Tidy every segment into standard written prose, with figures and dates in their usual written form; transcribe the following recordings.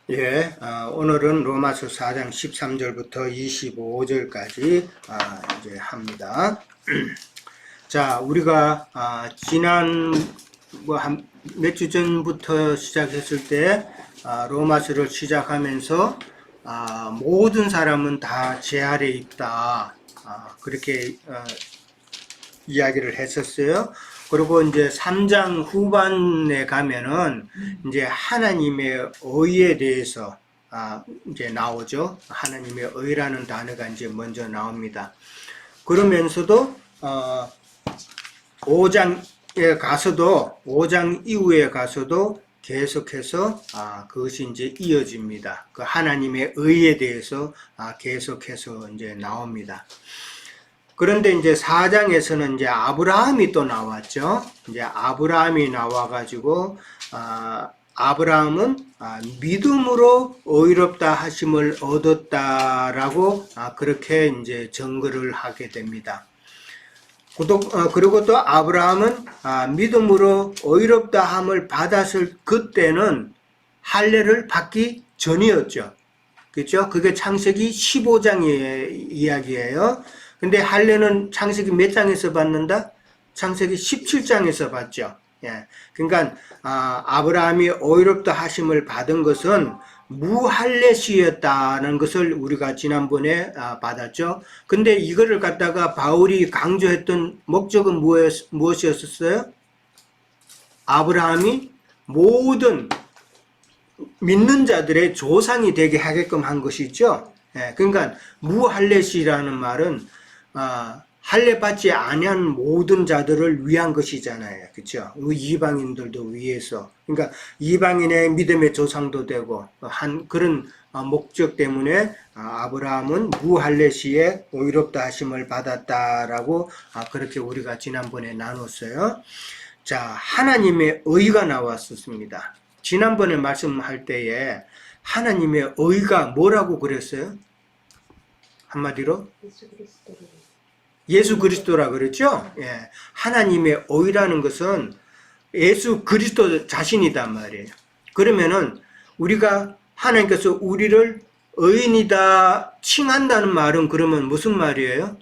예, 오늘은 로마서 4장 13절부터 25절까지 이제 합니다. 자, 우리가 지난 한 몇 주 전부터 시작했을 때 로마서를 시작하면서 모든 사람은 다 죄 아래 있다. 그렇게 이야기를 했었어요. 그리고 이제 3장 후반에 가면은 이제 하나님의 의에 대해서 이제 나오죠. 하나님의 의라는 단어가 이제 먼저 나옵니다. 그러면서도 5장에 가서도 5장 이후에 가서도 계속해서 그것이 이제 이어집니다. 그 하나님의 의에 대해서 계속해서 이제 나옵니다. 그런데 이제 4장에서는 이제 아브라함이 또 나왔죠. 이제 아브라함이 나와가지고, 아브라함은 믿음으로 의롭다 하심을 얻었다라고 그렇게 이제 증거를 하게 됩니다. 그리고 또 아브라함은 믿음으로 의롭다 함을 받았을 그때는 할례를 받기 전이었죠. 그렇죠? 그게 창세기 15장의 이야기예요. 근데 할례는 창세기 몇 장에서 받는다? 창세기 17장에서 받죠. 예. 그러니까 아브라함이 의롭다 하심을 받은 것은 무할례시였다는 것을 우리가 지난번에 받았죠. 근데 이거를 갖다가 바울이 강조했던 목적은 무엇이었어요? 아브라함이 모든 믿는 자들의 조상이 되게 하게끔 한 것이죠. 예. 그러니까 무할례시라는 말은 할례 받지 아니한 모든 자들을 위한 것이잖아요. 그렇죠? 이방인들도 위해서. 그러니까 이방인의 믿음의 조상도 되고 한 그런 목적 때문에 아브라함은 무할례시에 의롭다 하심을 받았다라고 그렇게 우리가 지난번에 나눴어요. 자, 하나님의 의가 나왔었습니다. 지난번에 말씀할 때에 하나님의 의가 뭐라고 그랬어요? 한마디로? 예수 그리스도라 그랬죠? 예. 하나님의 의라는 것은 예수 그리스도 자신이단 말이에요. 그러면은 우리가 하나님께서 우리를 의인이다 칭한다는 말은 그러면 무슨 말이에요?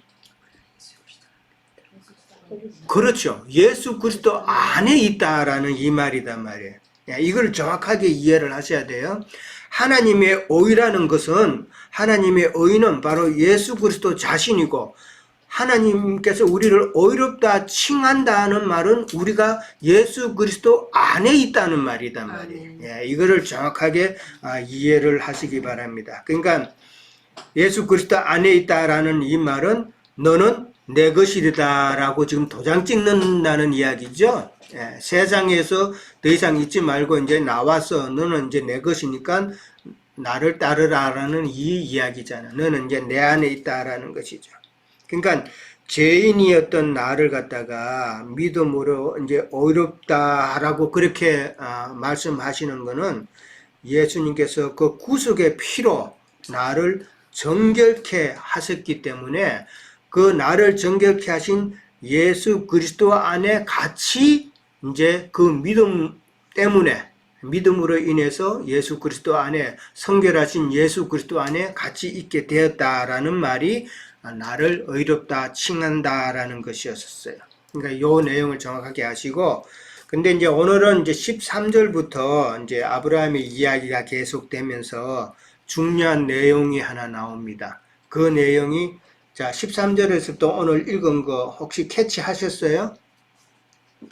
그렇죠. 예수 그리스도 안에 있다라는 이 말이단 말이에요. 이걸 정확하게 이해를 하셔야 돼요. 하나님의 의라는 것은 하나님의 의는 바로 예수 그리스도 자신이고 하나님께서 우리를 의롭다 칭한다는 말은 우리가 예수 그리스도 안에 있다는 말이단 말이에요. 예, 이거를 정확하게 이해를 하시기 바랍니다. 그러니까 예수 그리스도 안에 있다라는 이 말은 너는 내 것이다라고 지금 도장 찍는다는 이야기죠. 예, 세상에서 더 이상 있지 말고 이제 나와서 너는 이제 내 것이니까 나를 따르라라는 이 이야기잖아. 너는 이제 내 안에 있다라는 것이죠. 그러니까 죄인이었던 나를 갖다가 믿음으로 이제 의롭다라고 그렇게 말씀하시는 것은 예수님께서 그 구속의 피로 나를 정결케 하셨기 때문에 그 나를 정결케 하신 예수 그리스도 안에 같이 이제 그 믿음 때문에 믿음으로 인해서 예수 그리스도 안에 성결하신 예수 그리스도 안에 같이 있게 되었다라는 말이 나를 의롭다 칭한다라는 것이었어요. 그러니까 이 내용을 정확하게 아시고, 근데 이제 오늘은 이제 13절부터 이제 아브라함의 이야기가 계속되면서 중요한 내용이 하나 나옵니다. 그 내용이 자 13절에서 또 오늘 읽은 거 혹시 캐치하셨어요?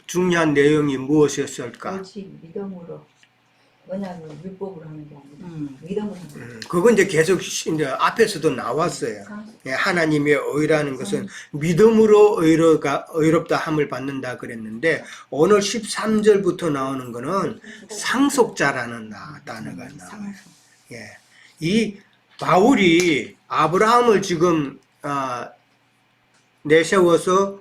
중요한 내용이 무엇이었을까? 그렇지, 믿음으로. 왜냐하면 율법으로 하는 게 아니라 믿음으로 하는 거. 그건 이제 계속 이제 앞에서도 나왔어요. 예, 하나님의 의라는 것은 믿음으로 의롭다 함을 받는다 그랬는데 오늘 13절부터 나오는 거는 상속자라는 단어가 나와요. 예, 이 바울이 아브라함을 지금 내세워서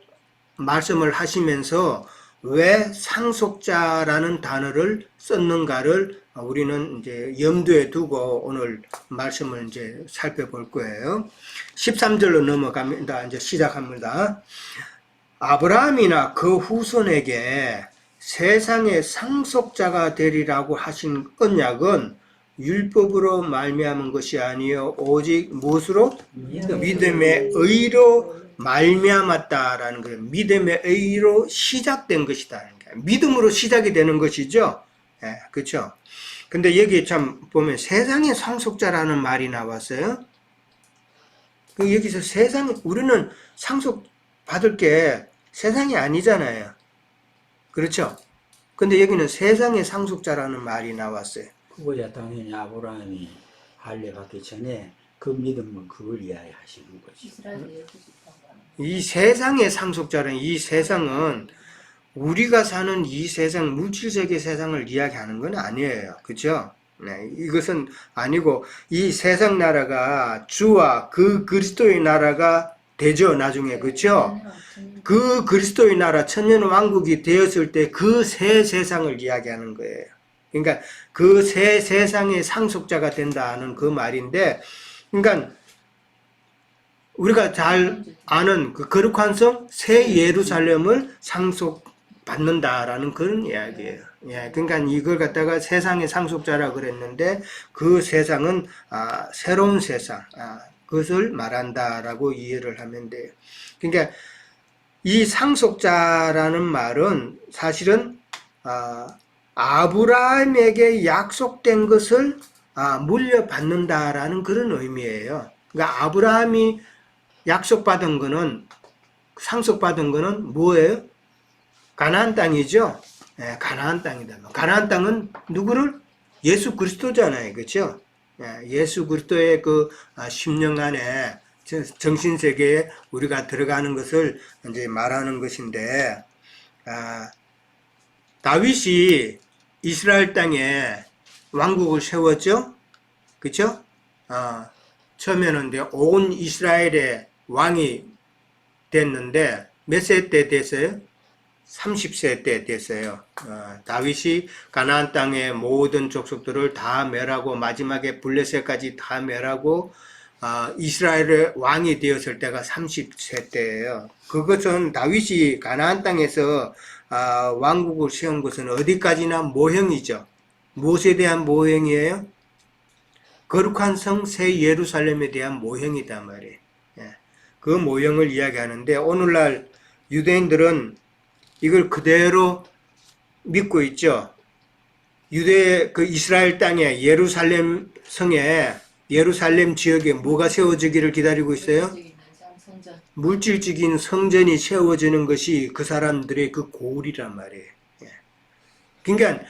말씀을 하시면서 왜 상속자라는 단어를 썼는가를 우리는 이제 염두에 두고 오늘 말씀을 이제 살펴볼 거예요. 13절로 넘어갑니다. 이제 시작합니다. 아브라함이나 그 후손에게 세상의 상속자가 되리라고 하신 언약은 율법으로 말미암은 것이 아니요 오직 무엇으로? 믿음. 믿음의 의로 말미암았다라는 거예요. 믿음의 의로 시작된 것이다. 믿음으로 시작이 되는 것이죠. 예, 그렇죠. 근데 여기 참 보면 세상의 상속자라는 말이 나왔어요. 여기서 우리는 상속 받을 게 세상이 아니잖아요. 그렇죠. 근데 여기는 세상의 상속자라는 말이 나왔어요. 그거야 당연히 아브라함이 할례 받기 전에 그 믿음은 그걸 이야기하시는 거지. 이 세상의 상속자는 이 세상은 우리가 사는 이 세상, 물질적인 세상을 이야기하는 건 아니에요. 그죠? 네, 이것은 아니고 이 세상 나라가 주와 그 그리스도의 나라가 되죠. 나중에. 그죠? 그 그리스도의 나라 천년 왕국이 되었을 때 그 새 세상을 이야기하는 거예요. 그러니까 그 새 세상의 상속자가 된다는 그 말인데, 그러니까 우리가 잘 아는 그 거룩한 성 새 예루살렘을 상속받는다라는 그런 이야기예요. 예, 그러니까 이걸 갖다가 세상의 상속자라 그랬는데 그 세상은 새로운 세상, 그것을 말한다라고 이해를 하면 돼요. 그러니까 이 상속자라는 말은 사실은 아브라함에게 약속된 것을 물려받는다라는 그런 의미예요. 그러니까 아브라함이 약속받은 거는, 상속받은 거는 뭐예요? 가나안 땅이죠. 예, 가나안 땅이다. 가나안 땅은 누구를? 예수 그리스도잖아요. 그렇죠? 예수 그리스도의 그 10년간의 정신세계에 우리가 들어가는 것을 이제 말하는 것인데, 다윗이 이스라엘 땅에 왕국을 세웠죠? 그쵸? 처음에는 온 이스라엘의 왕이 됐는데, 몇 세 때 됐어요? 30세 때 됐어요. 다윗이 가나안 땅의 모든 족속들을 다 멸하고, 마지막에 블레셋까지 다 멸하고, 이스라엘의 왕이 되었을 때가 30세 때예요. 그것은 다윗이 가나안 땅에서 왕국을 세운 것은 어디까지나 모형이죠. 무엇에 대한 모형이에요? 거룩한 성 새 예루살렘에 대한 모형이단 말이에요. 그 모형을 이야기하는데, 오늘날 유대인들은 이걸 그대로 믿고 있죠. 그 이스라엘 땅에 예루살렘 성에, 예루살렘 지역에 뭐가 세워지기를 기다리고 있어요? 물질적인 성전이 세워지는 것이 그 사람들의 그 고울이란 말이에요. 그러니까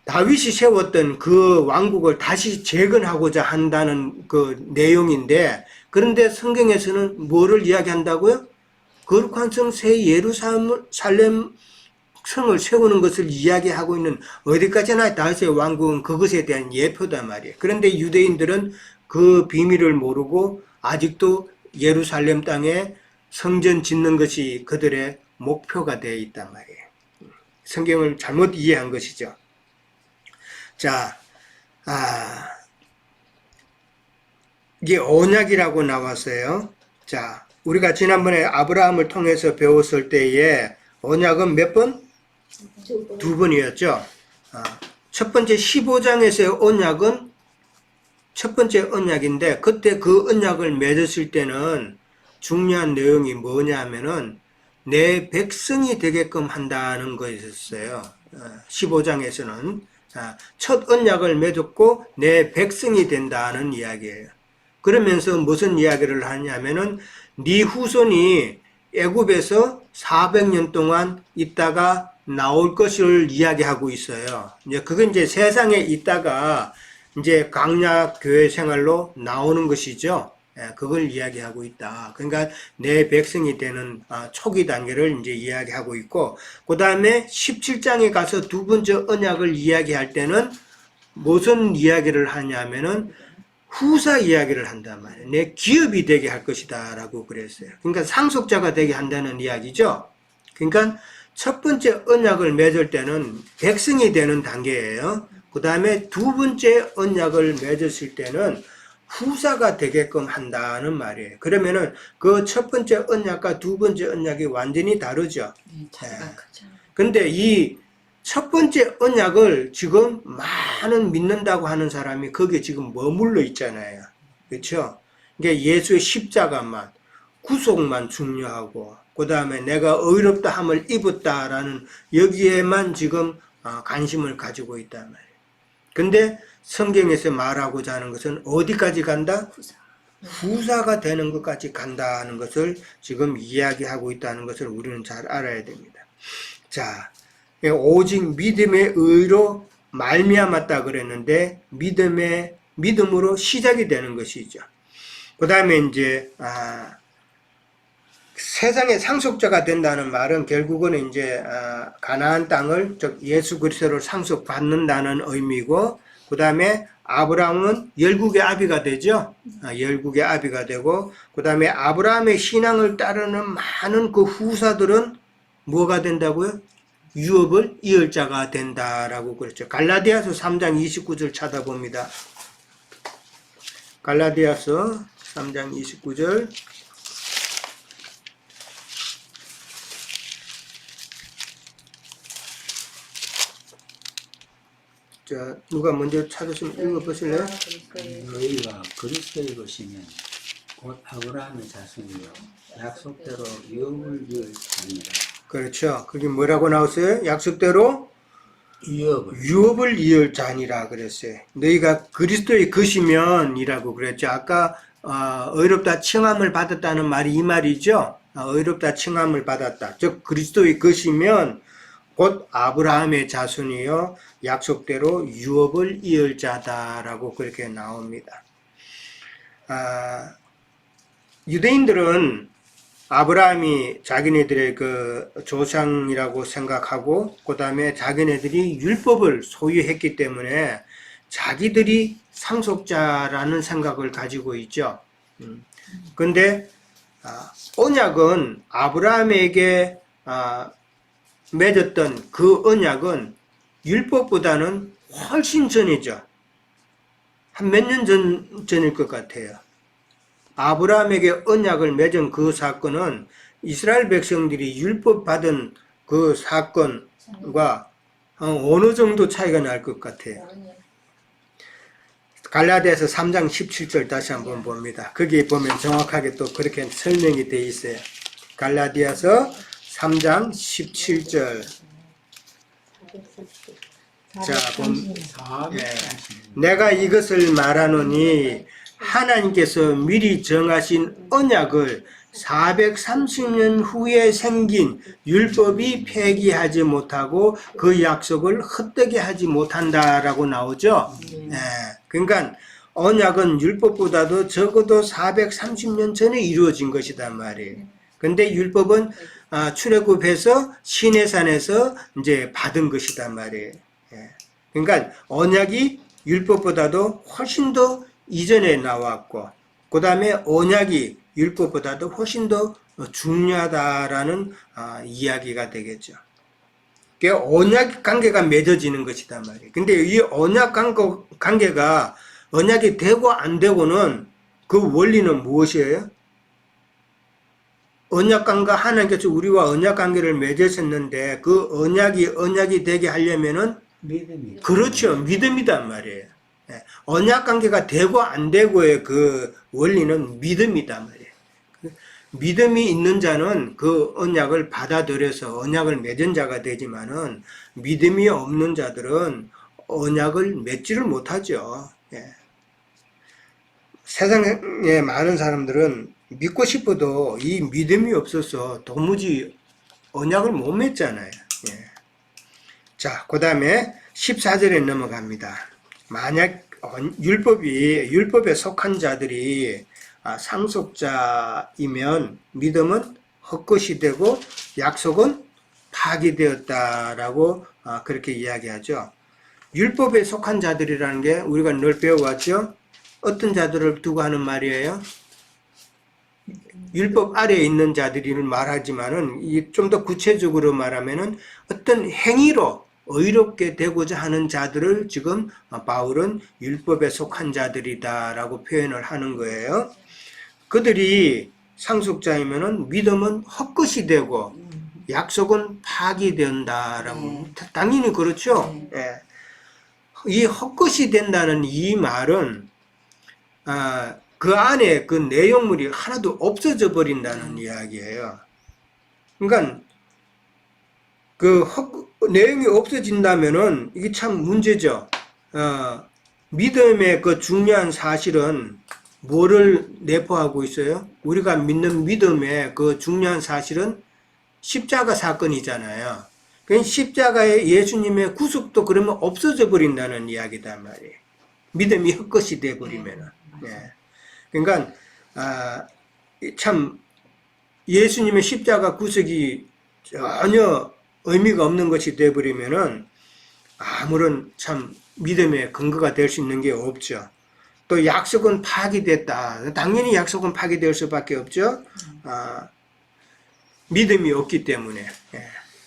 다윗이 세웠던 그 왕국을 다시 재건하고자 한다는 그 내용인데, 그런데 성경에서는 뭐를 이야기한다고요? 거룩한 성 새 예루살렘 성을 세우는 것을 이야기하고 있는, 어디까지나 다윗의 왕국은 그것에 대한 예표단 말이에요. 그런데 유대인들은 그 비밀을 모르고 아직도 예루살렘 땅에 성전 짓는 것이 그들의 목표가 되어 있단 말이에요. 성경을 잘못 이해한 것이죠. 자, 이게 언약이라고 나왔어요. 자, 우리가 지난번에 아브라함을 통해서 배웠을 때에 언약은 몇 번? 두 번이었죠. 첫 번째 15장에서의 언약은 첫 번째 언약인데, 그때 그 언약을 맺었을 때는 중요한 내용이 뭐냐 하면은 내 백성이 되게끔 한다는 거였어요. 15장에서는 첫 언약을 맺었고 내 백성이 된다는 이야기예요. 그러면서 무슨 이야기를 하냐면은 네 후손이 애굽에서 400년 동안 있다가 나올 것을 이야기하고 있어요. 이제 그건 이제 세상에 있다가 이제 강약 교회 생활로 나오는 것이죠. 그걸 이야기하고 있다. 그러니까 내 백성이 되는 초기 단계를 이제 이야기하고 있고, 그 다음에 17장에 가서 두 번째 언약을 이야기할 때는 무슨 이야기를 하냐면은 후사 이야기를 한단 말이에요. 내 기업이 되게 할 것이다 라고 그랬어요. 그러니까 상속자가 되게 한다는 이야기죠. 그러니까 첫 번째 언약을 맺을 때는 백성이 되는 단계예요. 그 다음에 두 번째 언약을 맺었을 때는 후사가 되게끔 한다는 말이에요. 그러면은 그 첫 번째 언약과 두 번째 언약이 완전히 다르죠. 차이가 크죠. 근데 이 첫 번째 언약을 지금 많은 믿는다고 하는 사람이 거기에 지금 머물러 있잖아요. 그렇죠? 그러니까 예수의 십자가만, 구속만 중요하고, 그 다음에 내가 의롭다 함을 입었다라는 여기에만 지금 관심을 가지고 있단 말이에요. 근데 성경에서 말하고자 하는 것은 어디까지 간다? 후사가 되는 것까지 간다는 것을 지금 이야기하고 있다는 것을 우리는 잘 알아야 됩니다. 자, 오직 믿음의 의로 말미암았다 그랬는데 믿음으로 시작이 되는 것이죠. 그 다음에 이제 세상의 상속자가 된다는 말은 결국은 이제 가나안 땅을 즉 예수 그리스도를 상속받는다는 의미고, 그 다음에 아브라함은 열국의 아비가 되죠. 열국의 아비가 되고, 그 다음에 아브라함의 신앙을 따르는 많은 그 후사들은 뭐가 된다고요? 유업을 이을 자가 된다라고 그랬죠. 갈라디아서 3장 29절 찾아봅니다. 갈라디아서 3장 29절. 자, 누가 먼저 찾으시면 읽어보실래요? 너희가 그리스도의 것이면 곧 아브라함의 자손이요 약속대로 유업을 이을 자니라. 그렇죠. 그게 뭐라고 나왔어요? 약속대로 유업을 이을 자니라 그랬어요. 너희가 그리스도의 것이면이라고 그랬죠. 아까 의롭다 칭함을 받았다는 말이 이 말이죠. 의롭다 칭함을 받았다. 즉 그리스도의 것이면 곧 아브라함의 자손이요 약속대로 유업을 이을 자다라고 그렇게 나옵니다. 유대인들은 아브라함이 자기네들의 그 조상이라고 생각하고, 그 다음에 자기네들이 율법을 소유했기 때문에 자기들이 상속자라는 생각을 가지고 있죠. 근데 언약은 아브라함에게 맺었던 그 언약은 율법보다는 훨씬 전이죠. 한 몇 년 전일 것 같아요. 아브라함에게 언약을 맺은 그 사건은 이스라엘 백성들이 율법 받은 그 사건과 어느 정도 차이가 날 것 같아요. 갈라디아서 3장 17절 다시 한번 봅니다. 거기에 보면 정확하게 또 그렇게 설명이 되어 있어요. 갈라디아서 3장 17절. 자, 내가 이것을 말하노니 하나님께서 미리 정하신 언약을 430년 후에 생긴 율법이 폐기하지 못하고 그 약속을 헛되게 하지 못한다라고 나오죠. 그러니까 언약은 율법보다도 적어도 430년 전에 이루어진 것이단 말이에요. 근데 율법은 출애굽해서 시내산에서 이제 받은 것이단 말이에요. 그러니까 언약이 율법보다도 훨씬 더 이전에 나왔고, 그 다음에 언약이 율법보다도 훨씬 더 중요하다라는 이야기가 되겠죠. 그게 언약 관계가 맺어지는 것이단 말이에요. 근데 이 언약 관계가 언약이 되고 안 되고는 그 원리는 무엇이에요? 언약 관계, 하나님께서 우리와 언약 관계를 맺으셨는데 그 언약이 되게 하려면은 믿음이 그렇죠. 믿음이단 말이에요. 언약 관계가 되고 안 되고의 그 원리는 믿음이단 말이에요. 믿음이 있는 자는 그 언약을 받아들여서 언약을 맺은 자가 되지만은 믿음이 없는 자들은 언약을 맺지를 못하죠. 세상에 많은 사람들은 믿고 싶어도 이 믿음이 없어서 도무지 언약을 못 맺잖아요. 자, 그 다음에 14절에 넘어갑니다. 만약 율법에 속한 자들이 상속자이면 믿음은 헛것이 되고 약속은 파기되었다라고 그렇게 이야기하죠. 율법에 속한 자들이라는 게 우리가 늘 배워왔죠. 어떤 자들을 두고 하는 말이에요? 율법 아래에 있는 자들을 말하지만은 좀 더 구체적으로 말하면은 어떤 행위로 의롭게 되고자 하는 자들을 지금 바울은 율법에 속한 자들이다라고 표현을 하는 거예요. 그들이 상속자이면은 믿음은 헛것이 되고 약속은 파기된다라고. 네. 당연히 그렇죠. 네. 예. 이 헛것이 된다는 이 말은 그 안에 그 내용물이 하나도 없어져 버린다는 이야기예요. 그러니까 내용이 없어진다면은 이게 참 문제죠. 믿음의 그 중요한 사실은 뭐를 내포하고 있어요? 우리가 믿는 믿음의 그 중요한 사실은 십자가 사건이잖아요. 그 십자가의 예수님의 구속도 그러면 없어져 버린다는 이야기단 말이에요. 믿음이 헛것이 돼 버리면은. 예. 그러니까 참 예수님의 십자가 구속이 전혀 의미가 없는 것이 돼 버리면은 아무런 참 믿음의 근거가 될 수 있는 게 없죠. 또 약속은 파기됐다. 당연히 약속은 파기될 수밖에 없죠. 믿음이 없기 때문에. 예.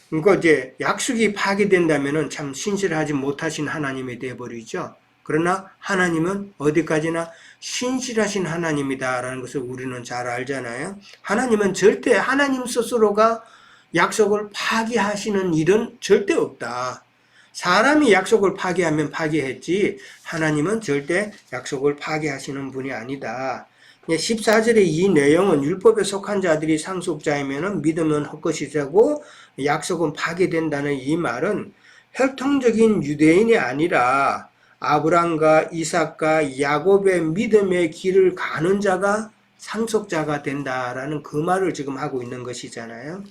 그러니까 이제 약속이 파기된다면은 참 신실하지 못하신 하나님이 되어버리죠. 그러나 하나님은 어디까지나 신실하신 하나님이다라는 것을 우리는 잘 알잖아요. 하나님은 절대 하나님 스스로가 약속을 파기하시는 일은 절대 없다. 사람이 약속을 파기하면 파기했지 하나님은 절대 약속을 파기하시는 분이 아니다. 14절의 이 내용은 율법에 속한 자들이 상속자이면 믿음은 헛것이 되고 약속은 파기된다는 이 말은 혈통적인 유대인이 아니라 아브람과 이삭과 야곱의 믿음의 길을 가는 자가 상속자가 된다라는 그 말을 지금 하고 있는 것이잖아요.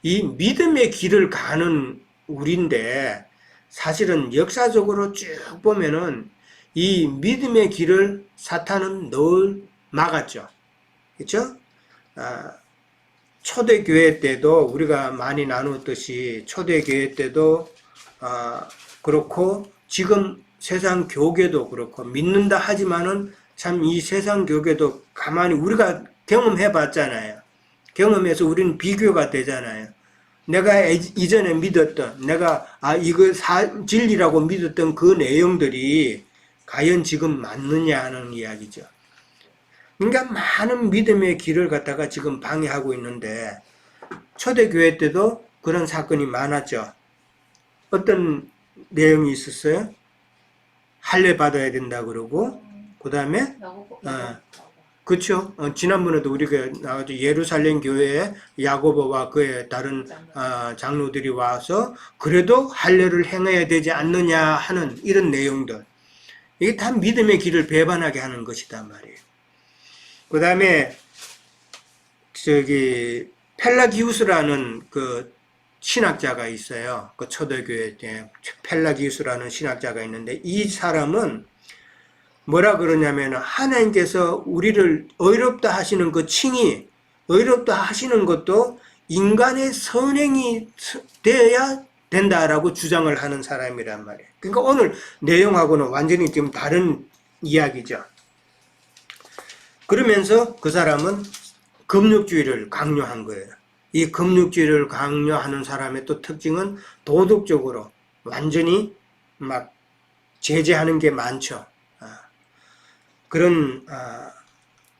이 믿음의 길을 가는 우리인데 사실은 역사적으로 쭉 보면은 이 믿음의 길을 사탄은 늘 막았죠. 그렇죠? 초대교회 때도 우리가 많이 나누었듯이 초대교회 때도 그렇고 지금 세상 교계도 그렇고 믿는다 하지만은 참 이 세상 교계도 가만히 우리가 경험해 봤잖아요. 경험해서 우리는 비교가 되잖아요. 내가 이전에 믿었던 내가 이거 진리라고 믿었던 그 내용들이 과연 지금 맞느냐 하는 이야기죠. 그러니까 많은 믿음의 길을 갖다가 지금 방해하고 있는데 초대교회 때도 그런 사건이 많았죠. 어떤 내용이 있었어요? 할례 받아야 된다 그러고 그 다음에 그렇죠. 지난번에도 우리가 나와서 예루살렘 교회에 야고보와 그의 다른 장로들이 와서 그래도 할례를 행해야 되지 않느냐 하는 이런 내용들. 이게 다 믿음의 길을 배반하게 하는 것이단 말이에요. 그 다음에 펠라기우스라는 그 신학자가 있어요. 그 초대교회 때 펠라기우스라는 신학자가 있는데 이 사람은 뭐라 그러냐면 하나님께서 우리를 의롭다 하시는 그 칭이 의롭다 하시는 것도 인간의 선행이 되어야 된다라고 주장을 하는 사람이란 말이에요. 그러니까 오늘 내용하고는 완전히 지금 다른 이야기죠. 그러면서 그 사람은 금욕주의를 강요한 거예요. 이 금욕주의를 강요하는 사람의 또 특징은 도덕적으로 완전히 막 제재하는 게 많죠. 그런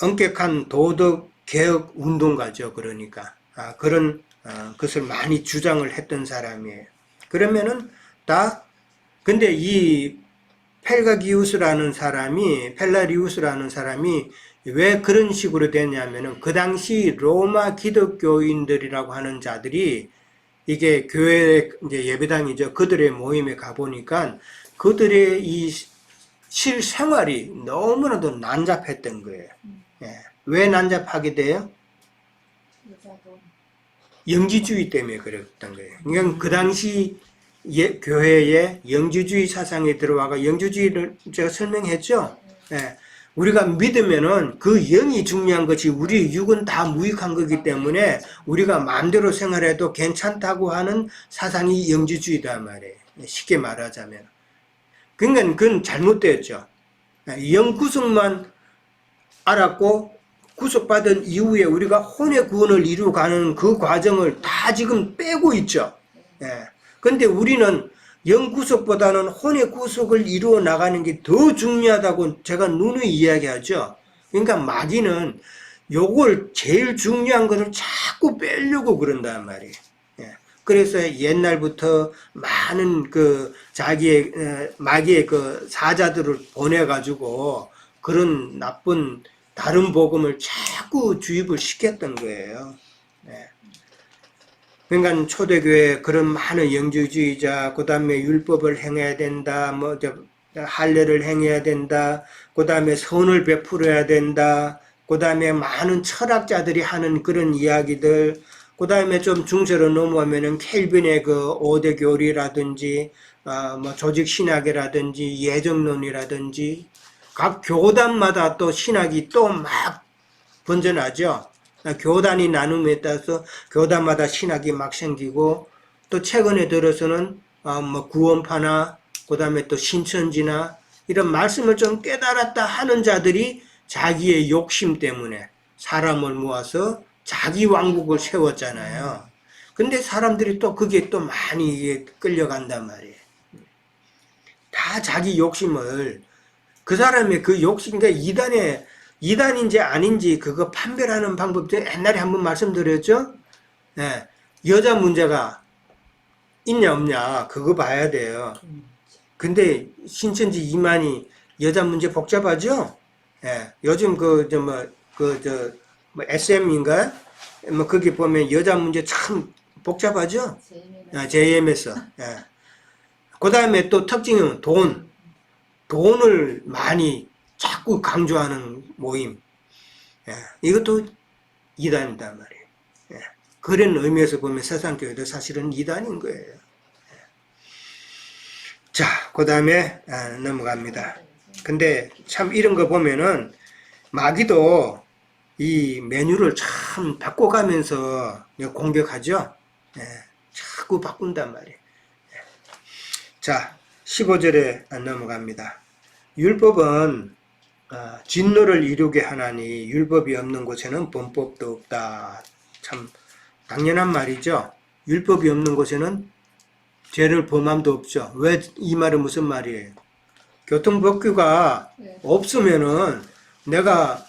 엄격한 도덕 개혁 운동가죠. 그러니까 그런 것을 많이 주장을 했던 사람이에요. 그러면은 근데 이 펠라리우스라는 사람이 왜 그런 식으로 됐냐면은 그 당시 로마 기독교인들이라고 하는 자들이 이게 교회 이제 예배당이죠. 그들의 모임에 가보니까 그들의 이 실생활이 너무나도 난잡했던 거예요. 예. 왜 난잡하게 돼요? 영지주의 때문에 그랬던 거예요. 그러니까 그 당시 교회에 영지주의 사상에 들어와가 영지주의를 제가 설명했죠. 예. 우리가 믿으면은 그 영이 중요한 것이 우리 육은 다 무익한 거기 때문에 우리가 마음대로 생활해도 괜찮다고 하는 사상이 영지주의다 말이에요. 쉽게 말하자면. 그러니까 그건 잘못되었죠. 영구속만 알았고 구속받은 이후에 우리가 혼의 구원을 이루어가는 그 과정을 다 지금 빼고 있죠. 그런데 우리는 영구속보다는 혼의 구속을 이루어 나가는 게 더 중요하다고 제가 누누이 이야기하죠. 그러니까 마귀는 요걸 제일 중요한 것을 자꾸 빼려고 그런단 말이에요. 그래서 옛날부터 많은 그 자기의 마귀의 그 사자들을 보내가지고 그런 나쁜 다른 복음을 자꾸 주입을 시켰던 거예요. 네. 그러니까 초대교회 그런 많은 영주주의자, 그 다음에 율법을 행해야 된다, 뭐 할례를 행해야 된다, 그 다음에 선을 베풀어야 된다, 그 다음에 많은 철학자들이 하는 그런 이야기들, 그 다음에 좀 중세로 넘어오면은 켈빈의 그 5대 교리라든지, 뭐 조직 신학이라든지, 예정론이라든지, 각 교단마다 또 신학이 또 막 번져나죠. 교단이 나눔에 따라서 교단마다 신학이 막 생기고, 또 최근에 들어서는 뭐 구원파나 그 다음에 또 신천지나 이런 말씀을 좀 깨달았다 하는 자들이 자기의 욕심 때문에 사람을 모아서 자기 왕국을 세웠잖아요. 근데 사람들이 또 그게 또 많이 끌려간단 말이에요. 다 자기 욕심을, 그 사람의 그 욕심, 그러니까 이단인지 아닌지 그거 판별하는 방법 중에 옛날에 한번 말씀드렸죠? 네. 여자 문제가 있냐 없냐 그거 봐야 돼요. 근데 신천지 이만희 여자 문제 복잡하죠? 예. 요즘 SM인가? 뭐 거기 보면 여자 문제 참 복잡하죠? JMS. 예. 그 다음에 또 특징은 돈을 많이 자꾸 강조하는 모임. 예. 이것도 이단이단 말이에요. 예. 그런 의미에서 보면 세상교회도 사실은 이단인 거예요. 자, 그 다음에 넘어갑니다. 근데 참 이런 거 보면은 마귀도 이 메뉴를 참 바꿔가면서 공격하죠. 예, 자꾸 바꾼단 말이에요. 예. 자, 15절에 넘어갑니다. 율법은 진노를 이루게 하나니 율법이 없는 곳에는 범법도 없다. 참 당연한 말이죠. 율법이 없는 곳에는 죄를 범함도 없죠. 왜 이 말은 무슨 말이에요? 교통법규가 없으면은 내가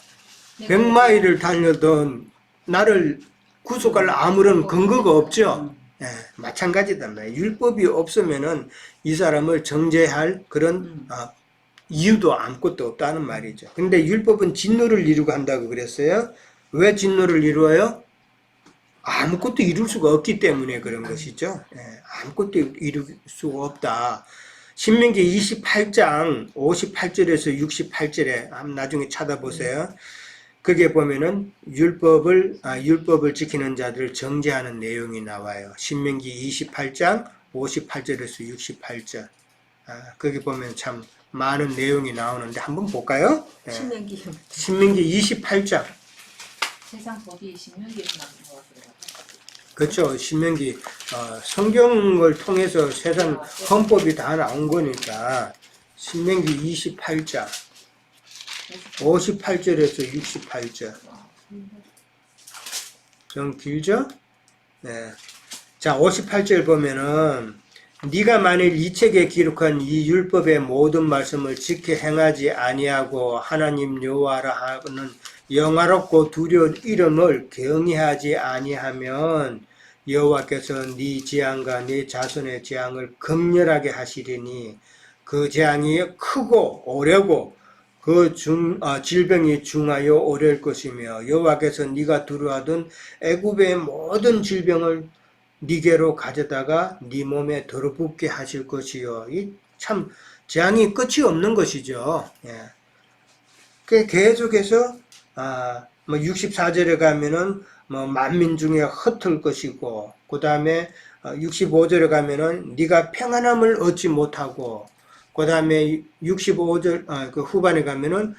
100마일을 달려도 나를 구속할 아무런 근거가 없죠. 예, 마찬가지단 말이에요. 율법이 없으면은 이 사람을 정죄할 그런 이유도 아무것도 없다는 말이죠. 근데 율법은 진노를 이루고 한다고 그랬어요. 왜 진노를 이루어요? 아무것도 이룰 수가 없기 때문에 그런 것이죠. 예, 아무것도 이룰 수가 없다. 신명기 28장 58절에서 68절에 한번 나중에 찾아보세요. 거기에 보면은 율법을 지키는 자들을 정죄하는 내용이 나와요. 신명기 28장 58절에서 68절. 거기 보면 참 많은 내용이 나오는데 한번 볼까요? 예. 신명기 28장. 세상 법이 신명기에서 나온 것 같아요. 그렇죠. 신명기 성경을 통해서 세상 헌법이 다 나온 거니까 신명기 28장 58절에서 68절. 좀 길죠? 네. 자, 58절 보면은 네가 만일 이 책에 기록한 이 율법의 모든 말씀을 지켜 행하지 아니하고 하나님 여호와라 하는 영화롭고 두려운 이름을 경외하지 아니하면 여호와께서 네 재앙과 네 자손의 재앙을 극렬하게 하시리니 그 재앙이 크고 오래고 그 질병이 중하여 오래일 것이며 여호와께서 네가 두려워하던 애굽의 모든 질병을 네게로 가져다가 네 몸에 들어붙게 하실 것이요. 이 참 재앙이 끝이 없는 것이죠. 예. 그 계속해서 뭐 64절에 가면은 뭐 만민 중에 흩을 것이고, 그 다음에 65절에 가면은 네가 평안함을 얻지 못하고, 그 다음에 65절 그 후반에 가면은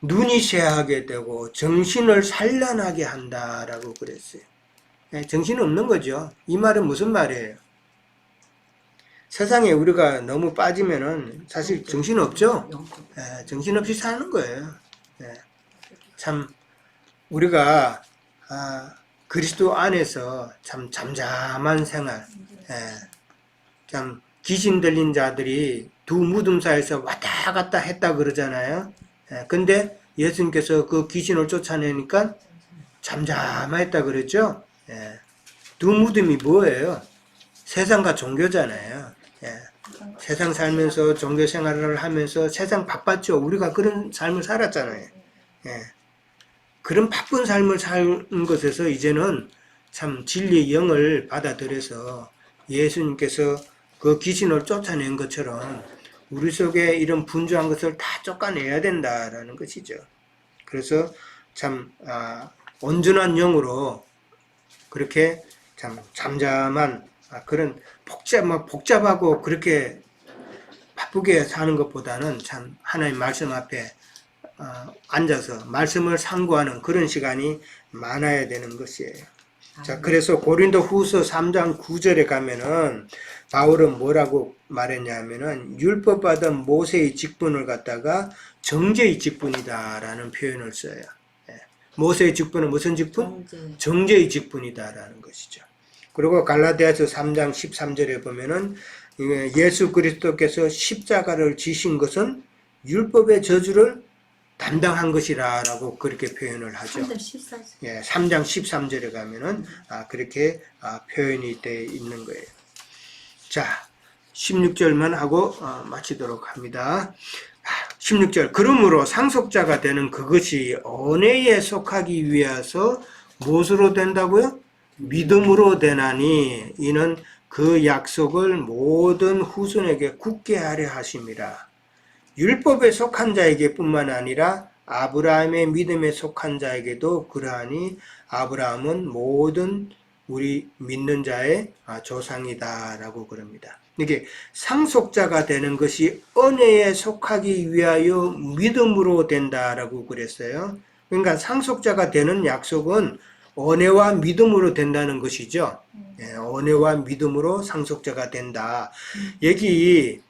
눈이 쇠하게 되고 정신을 산란하게 한다라고 그랬어요. 예, 정신 없는 거죠. 이 말은 무슨 말이에요? 세상에 우리가 너무 빠지면은 사실 정신 없죠. 예, 정신 없이 사는 거예요. 예, 참 우리가 그리스도 안에서 참 잠잠한 생활, 예, 참 귀신 들린 자들이 두 무덤 사이에서 왔다 갔다 했다 그러잖아요. 예, 근데 예수님께서 그 귀신을 쫓아내니까 잠잠했다 그랬죠. 예, 두 무덤이 뭐예요? 세상과 종교잖아요. 예. 세상 살면서 종교 생활을 하면서 세상 바빴죠. 우리가 그런 삶을 살았잖아요. 예. 그런 바쁜 삶을 사는 것에서 이제는 참 진리의 영을 받아들여서 예수님께서 그 귀신을 쫓아낸 것처럼 우리 속에 이런 분주한 것을 다 쫓아내야 된다라는 것이죠. 그래서 참 온전한 영으로 그렇게 참 잠잠한 그런 복잡하고 그렇게 바쁘게 사는 것보다는 참 하나님 말씀 앞에 앉아서 말씀을 상고하는 그런 시간이 많아야 되는 것이에요. 자, 그래서 고린도 후서 3장 9절에 가면은 바울은 뭐라고 말했냐면은 율법 받은 모세의 직분을 갖다가 정죄의 직분이다라는 표현을 써요. 예. 모세의 직분은 무슨 직분? 정죄의 직분이다라는 것이죠. 그리고 갈라디아서 3장 13절에 보면은 예수 그리스도께서 십자가를 지신 것은 율법의 저주를 담당한 것이라고 그렇게 표현을 하죠. 3장 14절. 예, 3장 13절에 가면은 그렇게 표현이 되어 있는 거예요. 자, 16절만 하고 마치도록 합니다. 16절. 그러므로 상속자가 되는 그것이 언혜에 속하기 위해서 무엇으로 된다고요? 믿음으로 되나니 이는 그 약속을 모든 후손에게 굳게 하려 하심이라. 율법에 속한 자에게 뿐만 아니라 아브라함의 믿음에 속한 자에게도 그러하니 아브라함은 모든 우리 믿는 자의 조상이다라고 그럽니다. 이게 상속자가 되는 것이 은혜에 속하기 위하여 믿음으로 된다라고 그랬어요. 그러니까 상속자가 되는 약속은 은혜와 믿음으로 된다는 것이죠. 예, 은혜와 믿음으로 상속자가 된다. 여기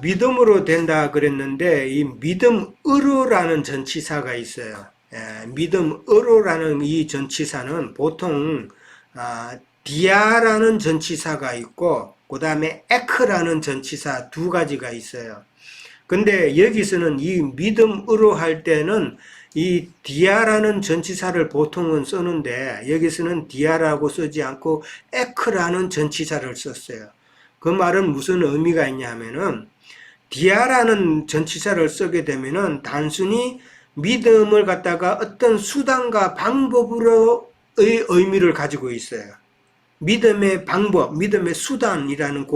믿음으로 된다 그랬는데 이 믿음으로라는 전치사가 있어요. 예, 믿음으로라는 이 전치사는 보통 디아라는 전치사가 있고 그 다음에 에크라는 전치사 두 가지가 있어요. 근데 여기서는 이 믿음으로 할 때는 이 디아라는 전치사를 보통은 쓰는데 여기서는 디아라고 쓰지 않고 에크라는 전치사를 썼어요. 그 말은 무슨 의미가 있냐 하면은 디아라는 전치사를 쓰게 되면은 단순히 믿음을 갖다가 어떤 수단과 방법으로의 의미를 가지고 있어요. 믿음의 방법, 믿음의 수단이라는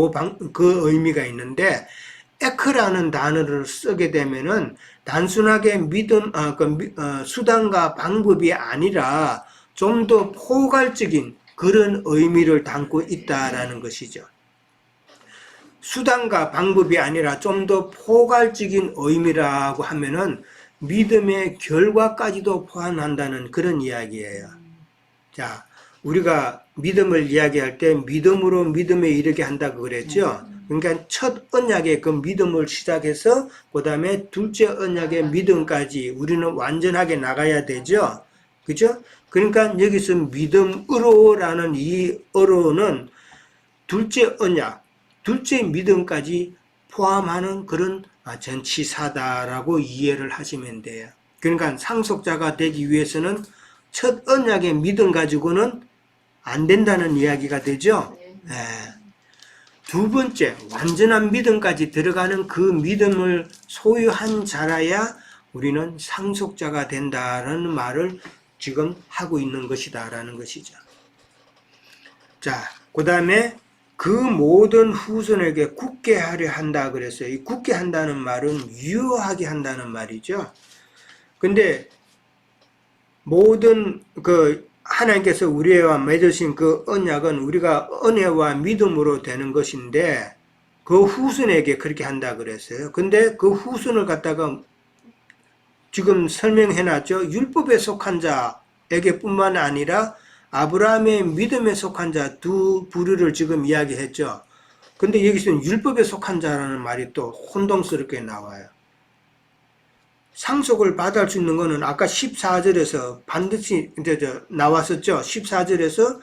그 의미가 있는데 에크라는 단어를 쓰게 되면은 단순하게 수단과 방법이 아니라 좀 더 포괄적인 그런 의미를 담고 있다라는 것이죠. 수단과 방법이 아니라 좀 더 포괄적인 의미라고 하면은 믿음의 결과까지도 포함한다는 그런 이야기예요. 자, 우리가 믿음을 이야기할 때 믿음으로 믿음에 이르게 한다고 그랬죠. 그러니까 첫 언약의 그 믿음을 시작해서 그 다음에 둘째 언약의 믿음까지 우리는 완전하게 나가야 되죠. 그죠? 그러니까 여기서 믿음으로라는 이 어로는 둘째 언약, 둘째 믿음까지 포함하는 그런 전치사다라고 이해를 하시면 돼요. 그러니까 상속자가 되기 위해서는 첫 언약의 믿음 가지고는 안 된다는 이야기가 되죠. 네. 두 번째, 완전한 믿음까지 들어가는 그 믿음을 소유한 자라야 우리는 상속자가 된다라는 말을 지금 하고 있는 것이다라는 것이죠. 자, 그 다음에 그 모든 후손에게 굳게 하려 한다 그랬어요. 이 굳게 한다는 말은 유효하게 한다는 말이죠. 근데 모든 하나님께서 우리와 맺으신 그 언약은 우리가 은혜와 믿음으로 되는 것인데 그 후손에게 그렇게 한다 그랬어요. 근데 그 후손을 갖다가 지금 설명해 놨죠. 율법에 속한 자에게 뿐만 아니라 아브라함의 믿음에 속한 자 두 부류를 지금 이야기했죠. 근데 여기서는 율법에 속한 자라는 말이 또 혼동스럽게 나와요. 상속을 받을 수 있는 거는 아까 14절에서 반드시 이제 나왔었죠. 14절에서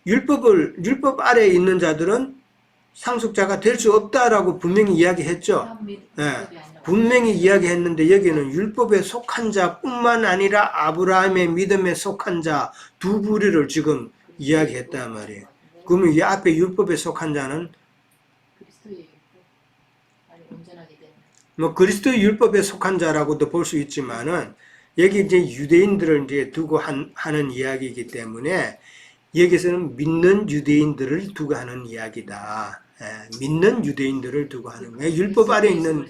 율법 아래에 있는 자들은 상속자가 될 수 없다라고 분명히 이야기했죠. 네, 분명히 이야기했는데 여기는 율법에 속한 자뿐만 아니라 아브라함의 믿음에 속한 자 두 부류를 지금 이야기했단 말이에요. 그러면 이 앞에 율법에 속한 자는 그리스도의 율법. 아니 온전하게 되는. 뭐 그리스도 율법에 속한 자라고도 볼 수 있지만은 여기 이제 유대인들을 이제 두고 하는 이야기이기 때문에 여기서는 믿는 유대인들을 두고 하는 이야기다. 믿는 유대인들을 두고 하는 거예요. 율법 아래 있는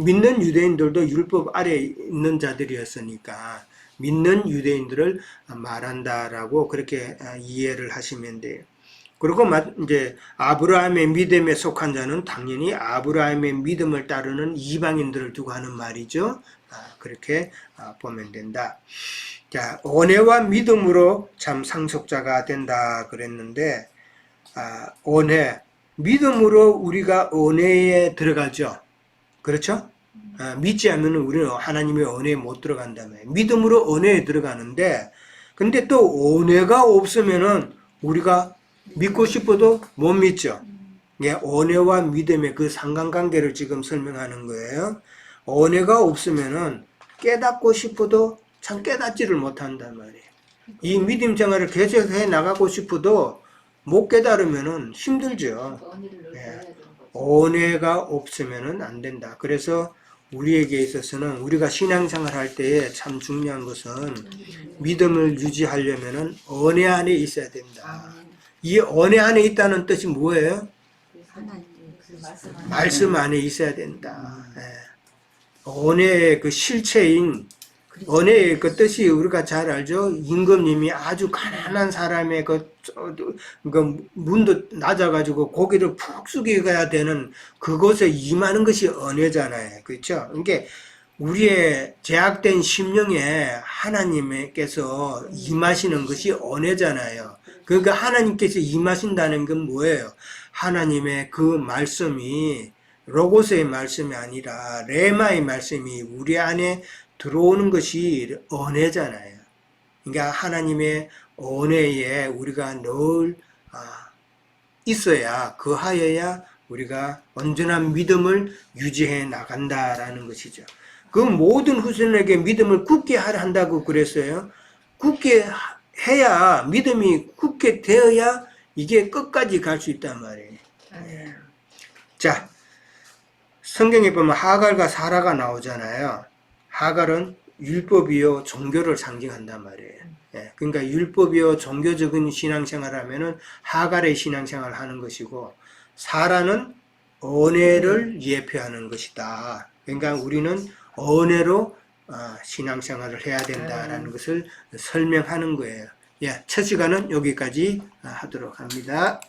믿는 유대인들도 율법 아래 있는 자들이었으니까 믿는 유대인들을 말한다라고 그렇게 이해를 하시면 돼요. 그리고 이제 아브라함의 믿음에 속한 자는 당연히 아브라함의 믿음을 따르는 이방인들을 두고 하는 말이죠. 그렇게 보면 된다. 자, 은혜와 믿음으로 참 상속자가 된다 그랬는데, 은혜, 믿음으로 우리가 은혜에 들어가죠. 그렇죠? 믿지 않으면 우리는 하나님의 은혜에 못 들어간다며. 믿음으로 은혜에 들어가는데, 근데 또 은혜가 없으면은 우리가 믿고 싶어도 못 믿죠. 예, 은혜와 믿음의 그 상관관계를 지금 설명하는 거예요. 은혜가 없으면은 깨닫고 싶어도 참 깨닫지를 못한단 말이에요. 이 믿음 생활을 계속해 나가고 싶어도 못 깨달으면은 힘들죠. 언니를 넣어야 예. 되는 거죠. 은혜가 없으면은 안 된다. 그래서 우리에게 있어서는 우리가 신앙생활 할 때에 참 중요한 것은 믿음을 유지하려면은 은혜 안에 있어야 된다. 이 은혜 안에 있다는 뜻이 뭐예요? 하나님 그 말씀 안에 말씀 안에 있어야 된다. 예. 은혜의 그 실체인 은혜의 그 뜻이 우리가 잘 알죠. 임금님이 아주 가난한 사람의 그 문도 낮아가지고 고기를 푹 숙여야 되는 그곳에 임하는 것이 은혜잖아요. 그렇죠? 그러니까 우리의 제약된 심령에 하나님께서 임하시는 것이 은혜잖아요. 그러니까 하나님께서 임하신다는 건 뭐예요? 하나님의 그 말씀이 로고스의 말씀이 아니라 레마의 말씀이 우리 안에 들어오는 것이 은혜잖아요. 그러니까 하나님의 은혜에 우리가 늘 있어야 그하여야 우리가 온전한 믿음을 유지해 나간다라는 것이죠. 그 모든 후손에게 믿음을 굳게 하려 한다고 그랬어요. 굳게 해야 믿음이 굳게 되어야 이게 끝까지 갈 수 있단 말이에요. 자, 성경에 보면 하갈과 사라가 나오잖아요. 하갈은 율법이요 종교를 상징한단 말이에요. 그러니까 율법이요 종교적인 신앙생활을 하면은 하갈의 신앙생활을 하는 것이고, 사라는 은혜를 예표하는 것이다. 그러니까 우리는 은혜로 신앙생활을 해야 된다라는 것을 설명하는 거예요. 첫 시간은 여기까지 하도록 합니다.